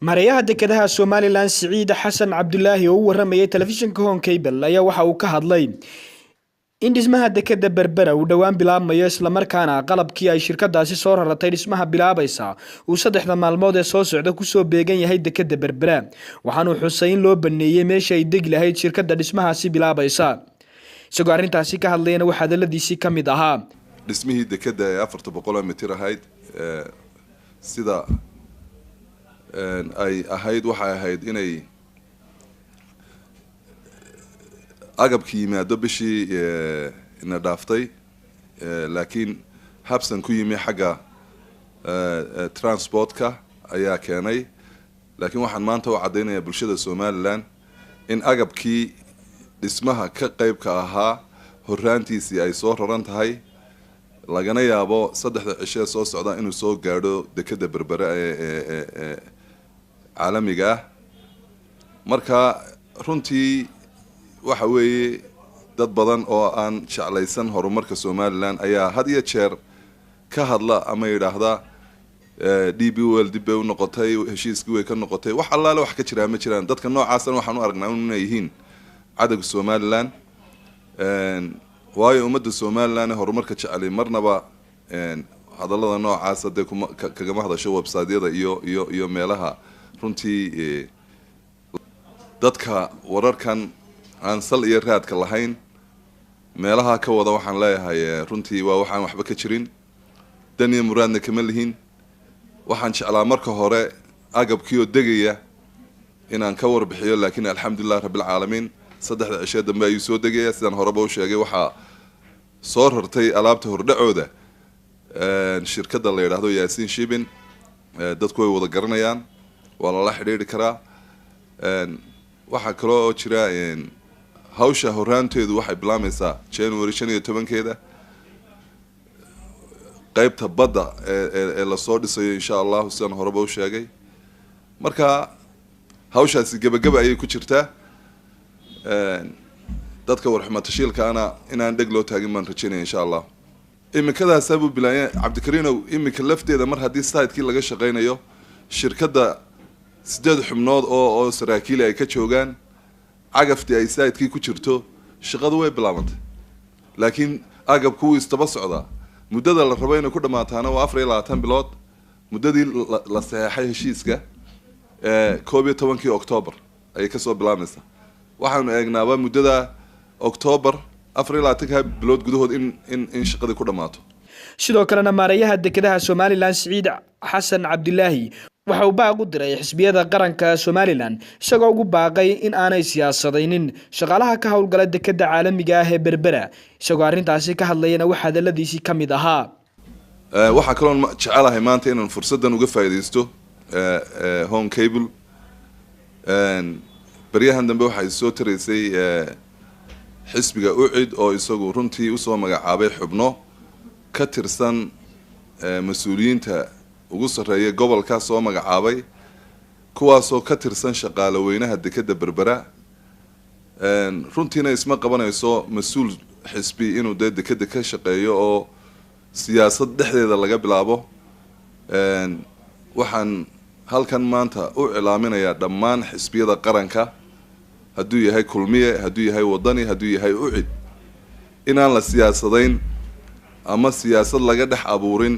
Mareeyaha dekedaha Somaliland Siciid Xasan Cabdullaahi oo u waramayay telefishinka Home Cable ayaa waxa uu ka hadlay in dhismaha dekeda Berbera uu dhawaan bilaabmayo isla markaana qalabkii ay shirkadaasi soo raratay dhismaha bilaabaysa uu 3 maalmood ee soo socda ku soo beegan yahay dekeda Berbera waxaanu Xuseen loo baneeyay meesha ay deg lahayd shirkada dhismahaasi bilaabaysa isagoo arintaasi ka hadlayna waxa hadaladiisi kamid ahaa dhismihii dekeda ee 400 mitir ahayd sida ay ahayd waxa ahayd inay agabkii yimaado bishii ina dhaaftay laakiin habsan ku yimi xagga transportka ayaa keenay laakiin waxaan maanta u cadeynayaa bulshada Somaliland in agabkii dhismaha ka qayb ka ahaa horaantiisii ay soo raran tahay lagana yaabo 3 cisho soo socda inuu soo gaadho dekeda Berbera ee caalamiga marka runtii waxa weeye dad badan oo aan jeclaysan horumarka Somaliland ayaa had iyo jeer ka hadla ama yiraahda DBWL dib u noqotay heshiiskii way ka noqotay wax allaale wax ka jira ma jiraan dadka noocaas waxaan u aragnaa inay yihiin cadawga Somaliland waayo ummadda Somaliland horumarka jecel marnaba hadallada noocaas kaga hadasho website-yada iyo meelaha runtii dadka wararkan aan sal iyo raadka lahayn meelaha ka wada waxaan leeyahay runtii waa waxaan waxba ka jirin dan iyo muraadna kama lihin waxaan jeclaa marka hore agabkii oo degaya inaan ka warbixiyo laakiin alxamdulillah rabbil caalamiin 3 cisho dambe ayuu soo degaya sidaan horeba u sheegay waxa soo rartay alaabta hordhacooda shirkadda la yiraahdo Yaasiin Shipping dadku way wada garanayaan wala la xiriiri karaa waxa kale oo jira hawsha horaanteedu waxay bilaamaysaa January 15keeda qaybta badda ee la soo dhisayo insha Allah sidaan horeba u sheegay marka hawshaasi gabagaba ayay ku jirtaa dadka warxamada shilka inaan dheg loo taagin man rajaynaa insha Allah imikada sababu bilaayay Cabdikariinow imika lafteeda mar hadii site-kii laga shaqeynayo shirkadda 8 xubnood oo saraakiil ay ka joogaan agaftii ay site-kii ku jirto shaqadu way bilaabantay laakiin agabku istaba socda muddada la rabo inay ku dhamaataana waa 24 bilood muddadii la saxeexay heshiiska 12 October ay ka soo bilaabaysaa waxaanu eegnaaba muddada October 24 bilood gudahood in shaqadii ku dhamaato sidoo kalena mareeyaha dekedaha Somaliland Siciid Xasan Cabdullaahi waxa uu baaq u diray xisbiyada qaranka Somaliland isagoo ugu baaqay in aanay siyaasadaynin shaqaalaha ka howlgala dekeda caalamiga ah ee Berbera isagoo arintaasi ka hadlayna waxa hadaladiisi kamid ahaa waxa kale oo jecelahay maanta inaan fursadan uga faa'iideysto Home Cable baryahan dambe waxay soo tareysay xisbiga UCID oo isagu runtii u soo magacaabay xubno ka tirsan mas'uuliyiinta ugu sareeyay gobolka soo magacaabay kuwaas oo ka tirsan shaqaale weynaha dekeda Berbera runtiina isma qabanayso mas'uul xisbi inuu dekeda ka shaqeeyo oo siyaasad dhexdeeda laga bilaabo waxaan halkan maanta u cilaaminayaa dhammaan xisbiyada qaranka hadduu yahay kulmiye hadduu yahay wadani hadduu yahay UCID inaan la siyaasadayn ama siyaasad laga dhex abuurin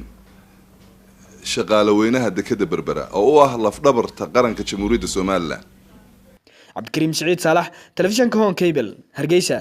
shaqaale weynaha dekeda Berbera oo ah laf dhabarta qaranka Jamhuuriyadda Somaliland Cabdikariim Siciid Saalax telefishinka Home Cable Hargeysa.